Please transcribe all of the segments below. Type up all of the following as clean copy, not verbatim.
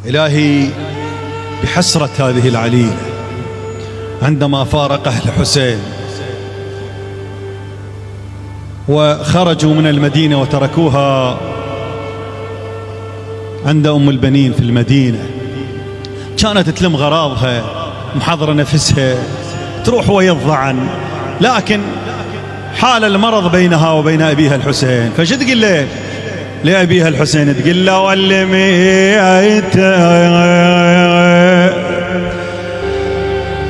إلهي بحسرة هذه العليلة عندما فارق أهل حسين وخرجوا من المدينة وتركوها عند أم البنين في المدينة، كانت تلم غراضها محضرة نفسها تروح ويا الظعن، لكن حال المرض بينها وبين أبيها الحسين. فش تقول له لأبيها الحسين؟ تقول له واللي ميت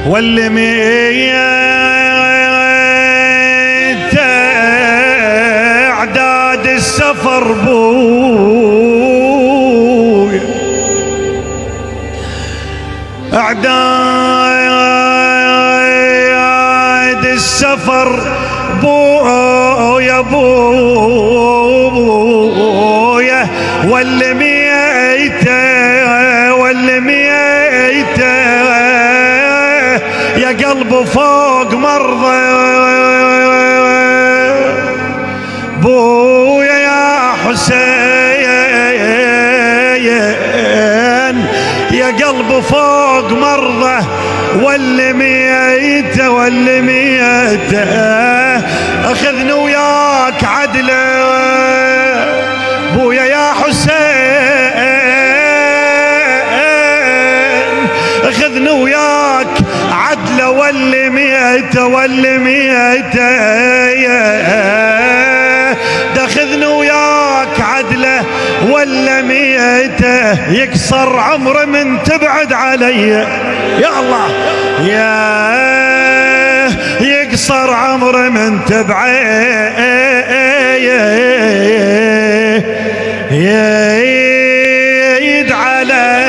واللي ميت أعداد السفر بويا، أعداد السفر بويا بويا، واللي ميته واللي ميته يا قلب فوق مرضى بويا يا حسين، يا قلب فوق مرضى واللي ميته واللي ميته اخذني وياك عدله بويا يا حسين، اخذني وياك عدله واللي ميته واللي ميته داخذني وياك عدله ولا ميته، يكسر عمري من تبعد علي يا الله، يا يكسر عمري من تبعد علي